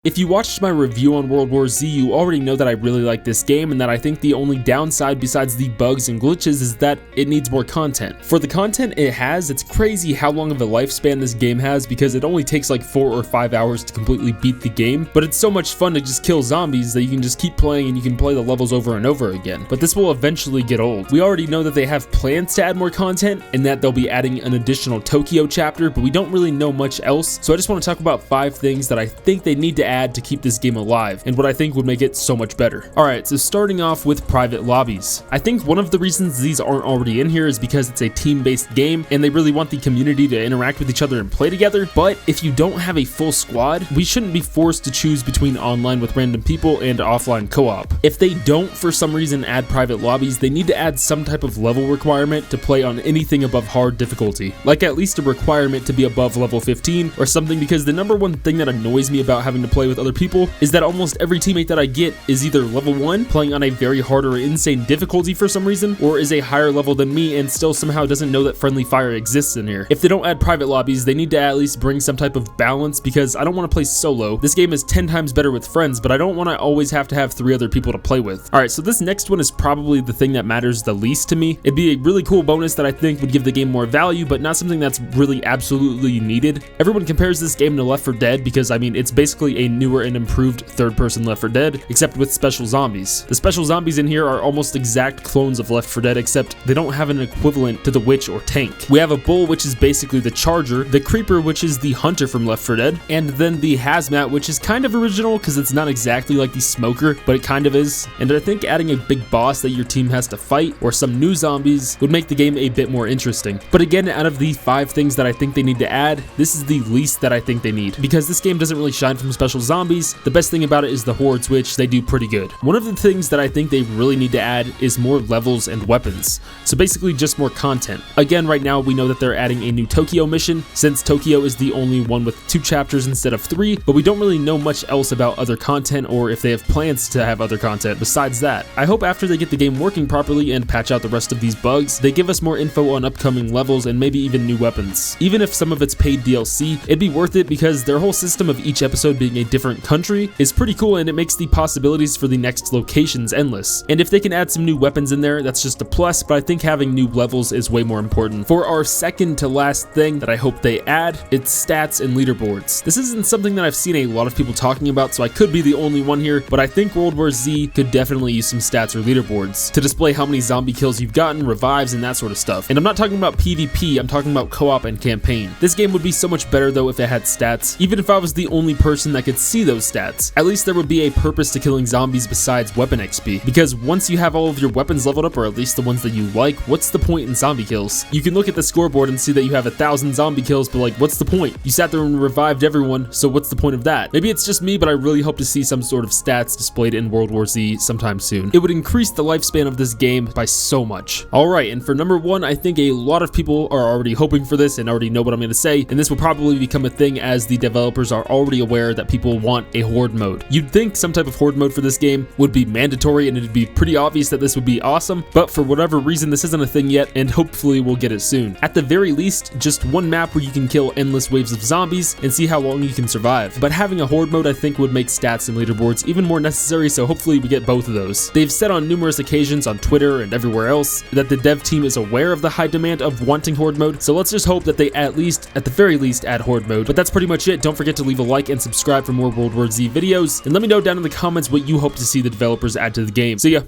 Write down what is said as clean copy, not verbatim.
If you watched my review on World War Z, you already know that I really like this game and that I think the only downside besides the bugs and glitches is that it needs more content. For the content it has, it's crazy how long of a lifespan this game has because it only takes like 4 or 5 hours to completely beat the game, but it's so much fun to just kill zombies that you can just keep playing and you can play the levels over and over again. But this will eventually get old. We already know that they have plans to add more content and that they'll be adding an additional Tokyo chapter, but we don't really know much else, so I just want to talk about 5 things that I think they need to add to keep this game alive and what I think would make it so much better. Alright, so starting off with private lobbies. I think one of the reasons these aren't already in here is because it's a team-based game and they really want the community to interact with each other and play together, but if you don't have a full squad, we shouldn't be forced to choose between online with random people and offline co-op. If they don't for some reason add private lobbies, they need to add some type of level requirement to play on anything above hard difficulty, like at least a requirement to be above level 15 or something, because the number one thing that annoys me about having to play with other people is that almost every teammate that I get is either level 1 playing on a very hard or insane difficulty for some reason, or is a higher level than me and still somehow doesn't know that friendly fire exists in here. If they don't add private lobbies, they need to at least bring some type of balance, because I don't want to play solo. This game is 10 times better with friends, but I don't want to always have to have 3 other people to play with. Alright, so this next one is probably the thing that matters the least to me. It'd be a really cool bonus that I think would give the game more value, but not something that's really absolutely needed. Everyone compares this game to Left 4 Dead because, I mean, it's basically a newer and improved third-person Left 4 Dead, except with special zombies. The special zombies in here are almost exact clones of Left 4 Dead, except they don't have an equivalent to the witch or tank. We have a bull, which is basically the charger, the creeper, which is the hunter from Left 4 Dead, and then the hazmat, which is kind of original because it's not exactly like the smoker, but it kind of is. And I think adding a big boss that your team has to fight, or some new zombies, would make the game a bit more interesting. But again, out of the 5 things that I think they need to add, this is the least that I think they need, because this game doesn't really shine from special zombies. The best thing about it is the hordes, which they do pretty good. One of the things that I think they really need to add is more levels and weapons. So basically just more content. Again, right now we know that they're adding a new Tokyo mission, since Tokyo is the only one with 2 chapters instead of 3, but we don't really know much else about other content or if they have plans to have other content besides that. I hope after they get the game working properly and patch out the rest of these bugs, they give us more info on upcoming levels and maybe even new weapons. Even if some of it's paid DLC, it'd be worth it because their whole system of each episode being a different country is pretty cool, and it makes the possibilities for the next locations endless. And if they can add some new weapons in there, that's just a plus, but I think having new levels is way more important. For our second to last thing that I hope they add, it's stats and leaderboards. This isn't something that I've seen a lot of people talking about, so I could be the only one here, but I think World War Z could definitely use some stats or leaderboards to display how many zombie kills you've gotten, revives, and that sort of stuff. And I'm not talking about PvP, I'm talking about co-op and campaign. This game would be so much better though if it had stats, even if I was the only person that could see those stats. At least there would be a purpose to killing zombies besides weapon XP, because once you have all of your weapons leveled up, or at least the ones that you like, what's the point in zombie kills? You can look at the scoreboard and see that you have 1,000 zombie kills, but like, what's the point? You sat there and revived everyone, so what's the point of that? Maybe it's just me, but I really hope to see some sort of stats displayed in World War Z sometime soon. It would increase the lifespan of this game by so much. Alright, and for number 1, I think a lot of people are already hoping for this and already know what I'm going to say, and this will probably become a thing as the developers are already aware that people want a Horde mode. You'd think some type of Horde mode for this game would be mandatory and it'd be pretty obvious that this would be awesome, but for whatever reason this isn't a thing yet, and hopefully we'll get it soon. At the very least, just one map where you can kill endless waves of zombies and see how long you can survive. But having a Horde mode I think would make stats and leaderboards even more necessary, so hopefully we get both of those. They've said on numerous occasions on Twitter and everywhere else that the dev team is aware of the high demand of wanting Horde mode, so let's just hope that they at the very least add Horde mode. But that's pretty much it. Don't forget to leave a like and subscribe for more World War Z videos, and let me know down in the comments what you hope to see the developers add to the game. See ya!